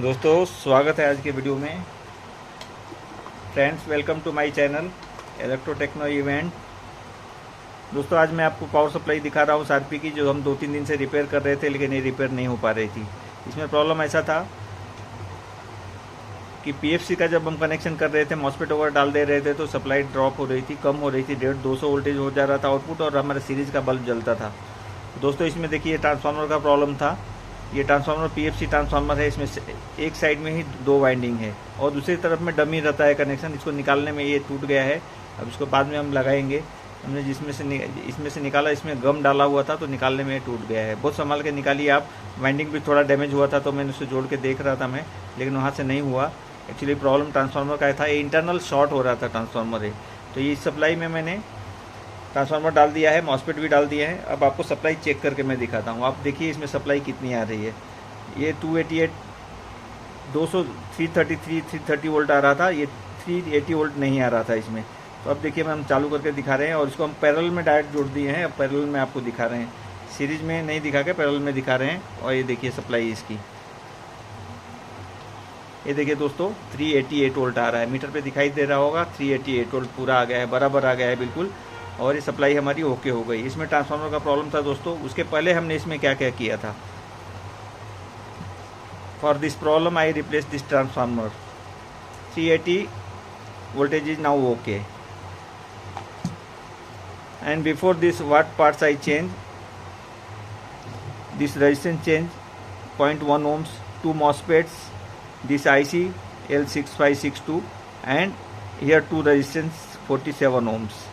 दोस्तों स्वागत है आज के वीडियो में। Friends, welcome to my channel electro techno event. दोस्तों आज मैं आपको पावर सप्लाई दिखा रहा हूँ सारपी की, जो हम 2-3 दिन से रिपेयर कर रहे थे लेकिन ये रिपेयर नहीं हो पा रही थी। इसमें प्रॉब्लम ऐसा था कि पीएफसी का जब हम कनेक्शन कर रहे थे, मॉसफेट वगैरह डाल दे रहे थे तो सप्लाई ड्रॉप हो रही थी, कम हो रही थी, 150-200 वोल्टेज हो जा रहा था आउटपुट, और हमारा सीरीज का बल्ब जलता था। दोस्तों इसमें देखिए ट्रांसफार्मर का प्रॉब्लम था। ये ट्रांसफार्मर पीएफसी ट्रांसफार्मर है। इसमें एक साइड में ही 2 वाइंडिंग है और दूसरी तरफ में डमी रहता है कनेक्शन। इसको निकालने में ये टूट गया है। अब इसको बाद में हम लगाएंगे। हमने इसमें से निकाला, इसमें गम डाला हुआ था तो निकालने में टूट गया है। बहुत संभाल के निकालिए आप। वाइंडिंग भी थोड़ा डैमेज हुआ था तो मैंने उसे जोड़ के देख रहा था मैं, लेकिन वहाँ से नहीं हुआ। एक्चुअली प्रॉब्लम ट्रांसफार्मर का था। ये इंटरनल शॉर्ट हो रहा था ट्रांसफार्मर है। तो ये सप्लाई में मैंने ट्रांसफार्मर डाल दिया है, मॉसफेट भी डाल दिया है। अब आपको सप्लाई चेक करके मैं दिखाता हूँ। आप देखिए इसमें सप्लाई कितनी आ रही है। ये 288 200 330 वोल्ट आ रहा था, ये 380 वोल्ट नहीं आ रहा था इसमें। तो अब देखिए हम चालू करके दिखा रहे हैं और इसको हम पैरेलल में डायरेक्ट जोड़ दिए हैं। अब पैरेलल में आपको दिखा रहे हैं, सीरीज में नहीं दिखा के पैरेलल में दिखा रहे हैं। और ये देखिए सप्लाई इसकी, ये देखिए दोस्तों 388 वोल्ट आ रहा है। मीटर पे दिखाई दे रहा होगा 388 वोल्ट पूरा आ गया है, बराबर आ गया है बिल्कुल। और ये सप्लाई हमारी ओके हो गई। इसमें ट्रांसफार्मर का प्रॉब्लम था दोस्तों। उसके पहले हमने इसमें क्या क्या किया था। For this problem I replace this transformer. 380 voltage is now okay. And before this, what parts I change? This resistance change 0.1 ohms, 2 MOSFETs, this IC L6562, and here 2 resistance 47 ohms.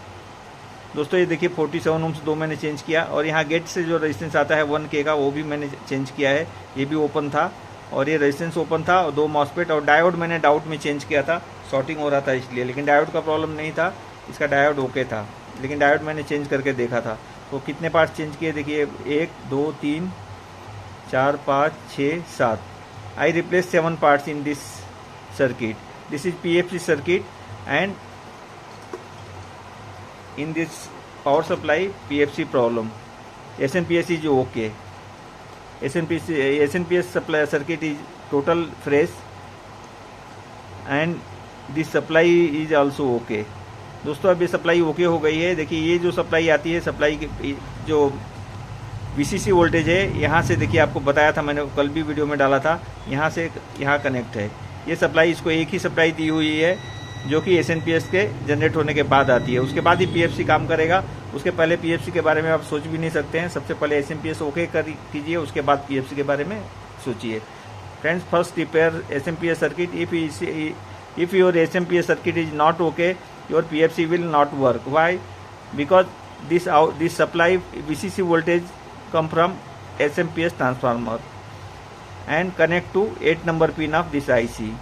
दोस्तों ये देखिए 47 ohms 2 मैंने change किया। और यहाँ gate से जो resistance आता है 1K का, वो भी मैंने चेंज किया है। ये भी ओपन था और ये रेजिस्टेंस ओपन था। और 2 मॉसफेट और डायोड मैंने डाउट में चेंज किया था, शॉर्टिंग हो रहा था इसलिए। लेकिन डायोड का प्रॉब्लम नहीं था, इसका डायोड ओके था, लेकिन डायोड मैंने चेंज करके देखा था। तो कितने पार्ट्स चेंज किए देखिए, 1 2 3 4 5 6 7। आई replace 7 parts in this circuit. This is PFC circuit and in this power supply PFC problem. SNPS is okay. SNPS supply circuit is total fresh and this supply is also okay. दोस्तों अब ये supply okay हो गई है। देखिए ये जो supply आती है, सप्लाई की जो VCC वोल्टेज है, यहाँ से देखिए आपको बताया था मैंने, कल भी वीडियो में डाला था, यहाँ से यहाँ कनेक्ट है ये सप्लाई। इसको एक ही सप्लाई दी हुई है जो कि SNPS के जनरेट होने के बाद आती है। उसके बाद ही PFC काम करेगा। उसके पहले PFC के बारे में आप सोच भी नहीं सकते हैं। सबसे पहले SNPS ओके कीजिए, उसके बाद PFC के बारे में सोचिए। Friends, first repair SNPS circuit. If your SNPS circuit is not okay, your PFC will not work. Why? Because this supply VCC voltage come from SNPS transformer and connect to 8 number pin of this IC.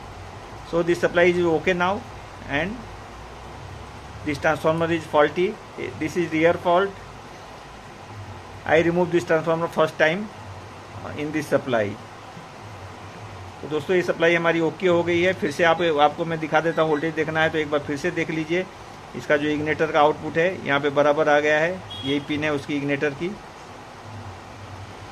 So this supply is okay now and this transformer is faulty. This is rear fault. I removed this transformer first time in this supply. तो दोस्तों ये supply हमारी okay हो गई है। फिर से आपको मैं दिखा देता हूँ। वोल्टेज देखना है तो एक बार फिर से देख लीजिए। इसका जो इग्नेटर का आउटपुट है यहाँ पे बराबर आ गया है। यही पिन है उसकी इग्नेटर की।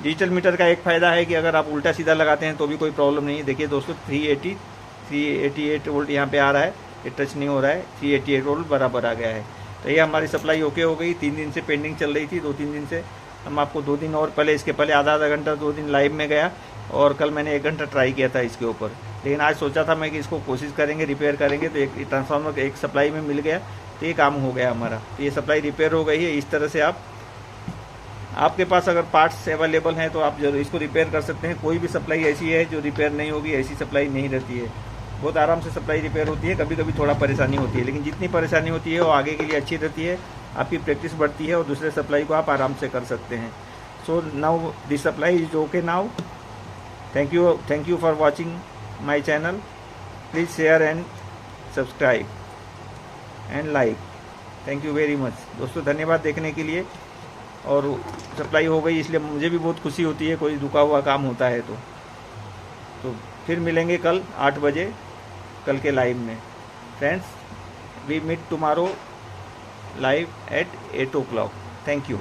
डिजिटल मीटर का एक फ़ायदा है कि अगर आप उल्टा सीधा लगाते हैं तो भी कोई प्रॉब्लम नहीं है। देखिए दोस्तों 388 वोल्ट यहाँ पे आ रहा है, ये टच नहीं हो रहा है। 388 वोल्ट बराबर आ गया है। तो ये हमारी सप्लाई ओके हो गई। 3 दिन से पेंडिंग चल रही थी, 2-3 दिन से। हम आपको 2 दिन और पहले, इसके पहले आधा घंटा 2 दिन लाइव में गया और कल मैंने 1 घंटा ट्राई किया था इसके ऊपर। लेकिन आज सोचा था मैं कि इसको कोशिश करेंगे, रिपेयर करेंगे। तो एक ट्रांसफार्मर एक सप्लाई में मिल गया तो ये काम हो गया हमारा। तो ये सप्लाई रिपेयर हो गई है। इस तरह से आपके पास अगर पार्ट्स अवेलेबल हैं तो आप जरूर इसको रिपेयर कर सकते हैं। कोई भी सप्लाई ऐसी है जो रिपेयर नहीं होगी, ऐसी सप्लाई नहीं रहती है। बहुत आराम से सप्लाई रिपेयर होती है। कभी कभी थोड़ा परेशानी होती है, लेकिन जितनी परेशानी होती है वो आगे के लिए अच्छी रहती है। आपकी प्रैक्टिस बढ़ती है और दूसरे सप्लाई को आप आराम से कर सकते हैं। So now this supply is okay now. Thank you for watching my channel. Please share and subscribe and like. Thank you very much दोस्तों, धन्यवाद देखने के लिए। और सप्लाई हो गई इसलिए मुझे भी बहुत खुशी होती है, कोई रुका हुआ काम होता है तो फिर मिलेंगे कल 8 बजे कल के लाइव में। Friends, we meet tomorrow live at 8 o'clock। Thank you.